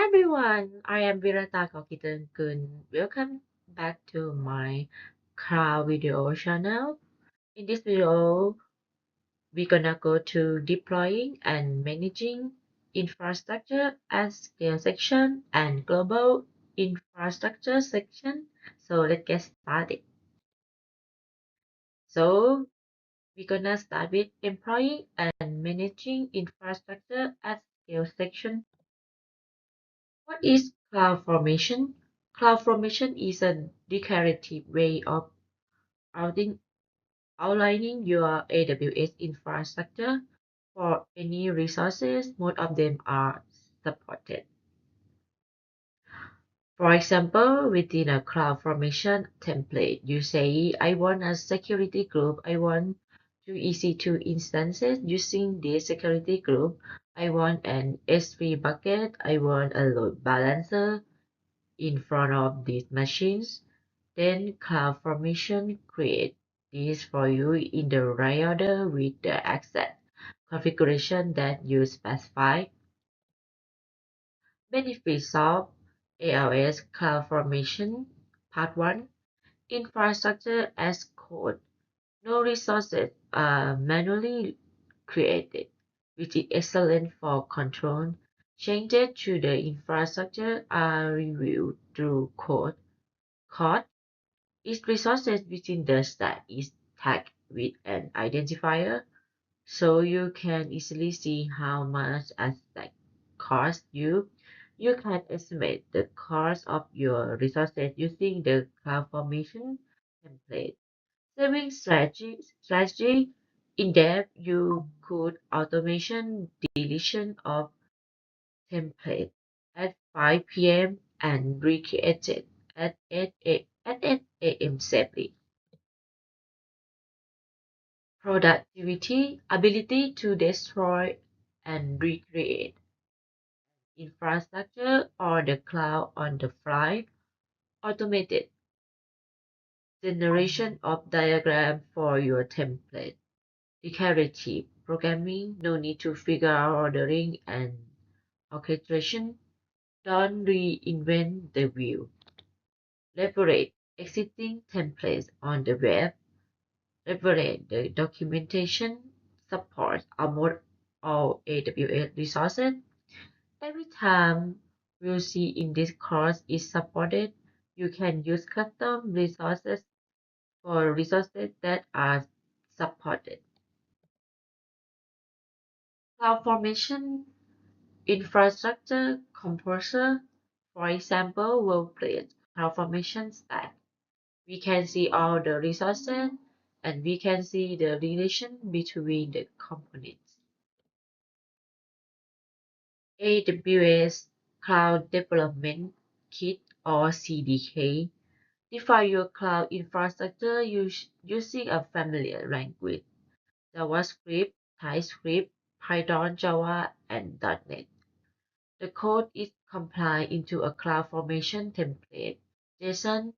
everyone, I am Virata Kokitankun. Welcome back to my cloud video channel. In this video, we're gonna go to deploying and managing infrastructure at scale section and global infrastructure section. So let's get started. So we're gonna start with employing and managing infrastructure at scale section. What is CloudFormation? CloudFormation is a declarative way of outing, outlining your AWS infrastructure for any resources. Most of them are supported. For example, within a CloudFormation template, you say, I want a security group. I want two EC2 instances using this security group. I want an S3 bucket. I want a load balancer in front of these machines. Then CloudFormation create this for you in the right order with the exact configuration that you specify. Benefits of AWS CloudFormation Part 1. Infrastructure as code. No resources are manually created, which is excellent for control. Changes to the infrastructure are reviewed through code. Code. Each resources within the stack is tagged with an identifier, so you can easily see how much a stack costs you. You can estimate the cost of your resources using the CloudFormation template. Saving strategy in depth, you could automation deletion of template at 5 p.m. and recreate it at 8 a.m. safely. Productivity, ability to destroy and recreate infrastructure or the cloud on the fly, automated generation of diagram for your template, declarative programming, no need to figure out ordering and orchestration, don't reinvent the wheel, leverage existing templates on the web, leverage the documentation, support almost all AWS resources. Every time we'll see in this course is supported, you can use custom resources for resources that are supported. CloudFormation infrastructure composer, for example, will create CloudFormation stack. We can see all the resources and we can see the relation between the components. AWS Cloud Development Kit or CDK. Define your cloud infrastructure using a familiar language, JavaScript, TypeScript, Python, Java, and .NET. The code is compiled into a CloudFormation template, JSON,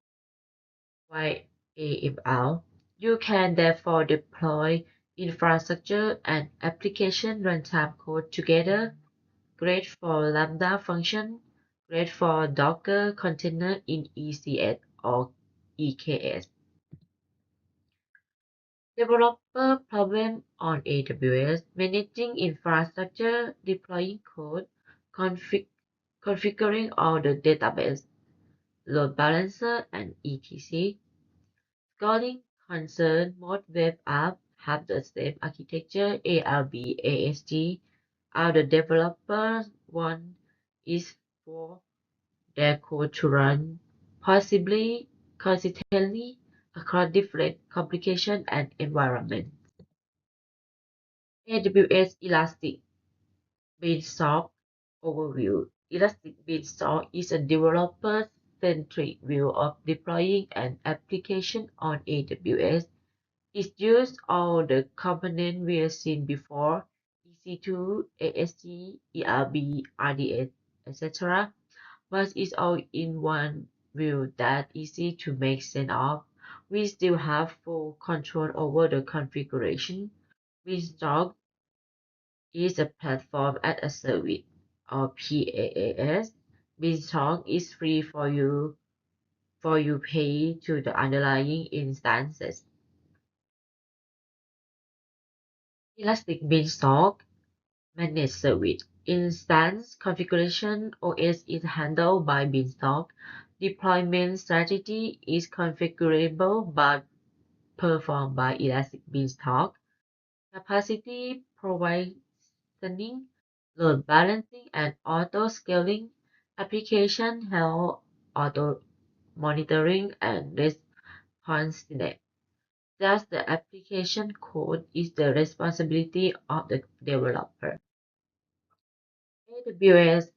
YAML. You can therefore deploy infrastructure and application runtime code together. Great for Lambda function, great for Docker container in ECS or EKS. Developer problem on AWS, managing infrastructure, deploying code, configuring all the database, load balancer, and etc. Scaling concern, most web apps have the same architecture, ARB, AST. All the developers want is for their code to run, possibly consistently across different complications and environments. AWS Elastic Beanstalk Overview. Elastic Beanstalk is a developer-centric view of deploying an application on AWS. It uses all the components we have seen before, EC2, AST, ERB, RDS, etc. But it's all in one view that easy to make sense of. We still have full control over the configuration. Beanstalk is a platform as a service or PaaS. Beanstalk is free for you pay to the underlying instances. Elastic Beanstalk Managed Service Instance configuration OS is handled by Beanstalk. Deployment strategy is configurable but performed by Elastic Beanstalk. Capacity provisioning, load balancing, and auto-scaling, application health, auto monitoring, and responsiveness. Thus, the application code is the responsibility of the developer. AWS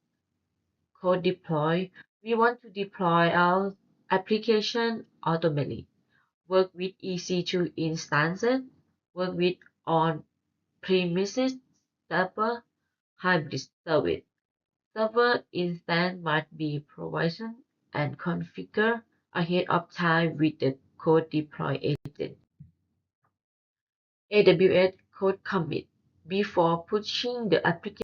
Code Deploy. We want to deploy our application automatically. Work with EC2 instances. Work with on-premises server hybrid service. Server instance must be provisioned and configured ahead of time with the code deploy agent. AWS code commit before pushing the application